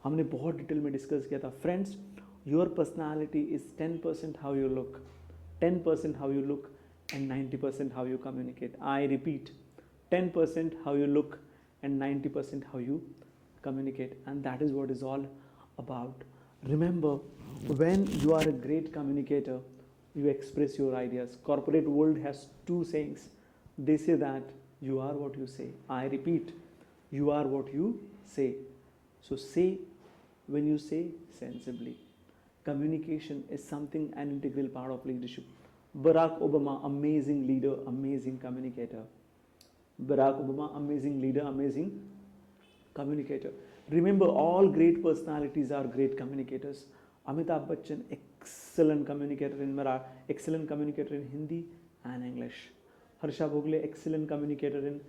हमने बहुत डिटेल में डिस्कस किया था. Friends, your personality is 10% how you look, 10% how you look, and 90% how you communicate. I repeat, 10% how you look and 90% how you communicate, and that is what is all about. Remember, when you are a great communicator, you express your ideas. Corporate world has two sayings. They say that you are what you say. I repeat, you are what you say. So say when you say sensibly. Communication is something, an integral part of leadership. Barack Obama, amazing leader, amazing communicator. Barack Obama, amazing leader, amazing communicator. Remember, all great personalities are great communicators. Amitabh Bachchan, excellent communicator in Marathi, excellent communicator in Hindi and English. Harsha Bhogle, excellent communicator in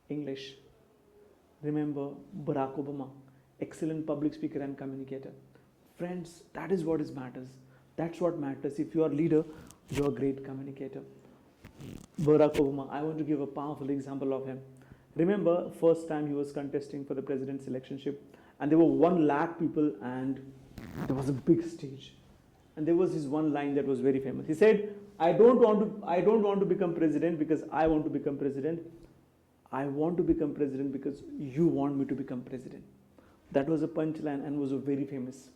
English. Remember, Barack Obama, excellent public speaker and communicator. Friends, that is what matters. That's what matters. If you are a leader, you are a great communicator. Barack Obama, I want to give a powerful example of him. Remember, first time he was contesting for the president's electionship, and there were 1 lakh people, and there was a big stage. And there was his one line that was very famous. He said, I don't want to become president because I want to become president. I want to become president because you want me to become president. That was a punchline and was a very famous.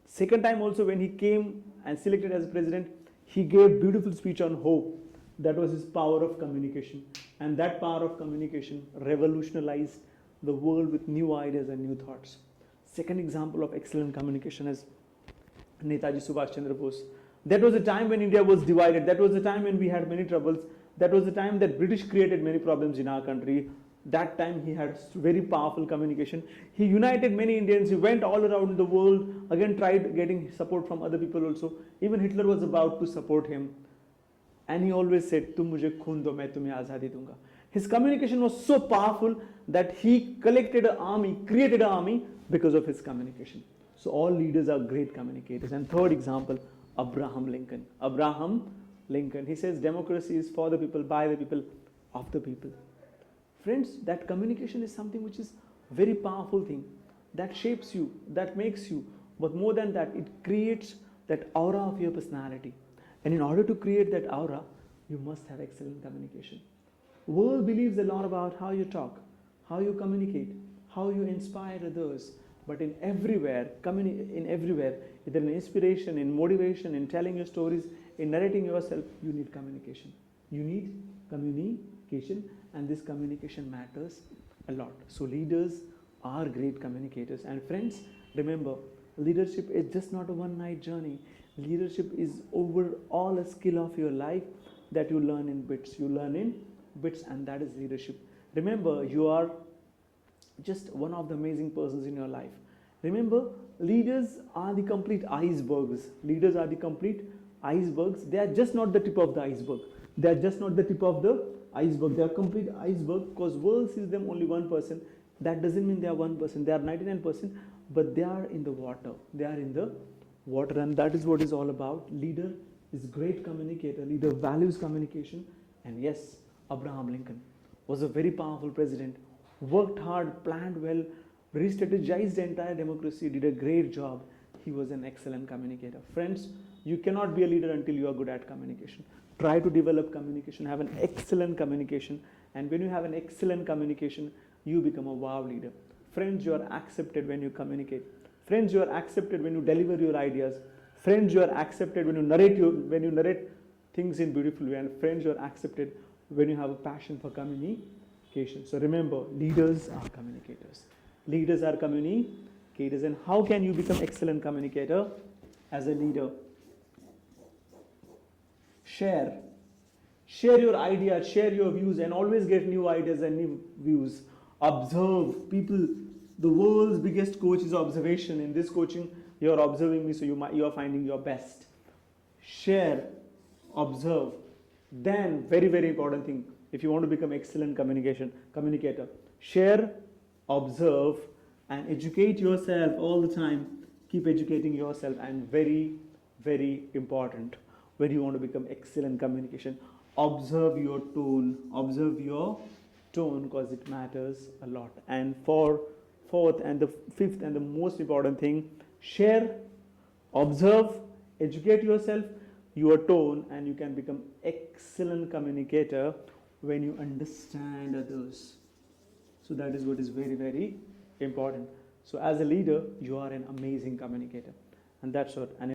Second time also, when he came and selected as president, he gave beautiful speech on hope. That was his power of communication, and that power of communication revolutionized the world with new ideas and new thoughts. Second example of excellent communication is Netaji Subhash Chandra Bose. That was a time when India was divided. That was a time when we had many troubles. That was the time that British created many problems in our country. That time he had very powerful communication. He united many Indians. He went all around the world. Again, tried getting support from other people also. Even Hitler was about to support him. And he always said, "Tum mujhe khoon do, main tumhe azadi dunga." His communication was so powerful that he collected an army, created an army because of his communication. So all leaders are great communicators. And third example, Abraham Lincoln. Abraham Lincoln. He says democracy is for the people, by the people, of the people. Friends, that communication is something which is very powerful thing. That shapes you, that makes you. But more than that, it creates that aura of your personality. And in order to create that aura, you must have excellent communication. World believes a lot about how you talk, how you communicate, how you inspire others. But in everywhere, either in inspiration, in motivation, in telling your stories, in narrating yourself, you need communication. You need communication, and this communication matters a lot. So leaders are great communicators. And friends, remember, leadership is just not a one-night journey. Leadership is overall a skill of your life that you learn in bits. You learn in bits, and that is leadership. Remember, you are just one of the amazing persons in your life. Remember, leaders are the complete icebergs. Leaders are the complete icebergs. They are just not the tip of the iceberg. They are just not the tip of the iceberg. They are complete iceberg because world sees them only 1%. That doesn't mean they are 1%. They are 99%, but they are in the water. They are in the water, and that is what is all about. Leader is great communicator. Leader values communication. And yes, Abraham Lincoln was a very powerful president. Worked hard, planned well, re-strategized the entire democracy, did a great job. He was an excellent communicator. Friends, you cannot be a leader until you are good at communication. Try to develop communication, have an excellent communication, and when you have an excellent communication, you become a wow leader. Friends, you are accepted when you communicate. Friends, you are accepted when you deliver your ideas. Friends, you are accepted when you narrate things in beautiful way. And friends, you are accepted when you have a passion for communication. So remember, leaders are communicators. Leaders are communicators. And how can you become excellent communicator? As a leader, share your ideas, share your views, and always get new ideas and new views. Observe people. The world's biggest coach is observation. In this coaching, you are observing me, so you are finding your best. Share, observe. Then, very, very important thing, if you want to become excellent communicator, share, observe, and educate yourself all the time. Keep educating yourself. And very, very important, when you want to become excellent communication, observe your tone. Observe your tone, because it matters a lot. And for fourth and the fifth and the most important thing, share, observe, educate yourself, your tone, and you can become excellent communicator when you understand others. So that is what is very, very important. So as a leader, you are an amazing communicator, and that's what. And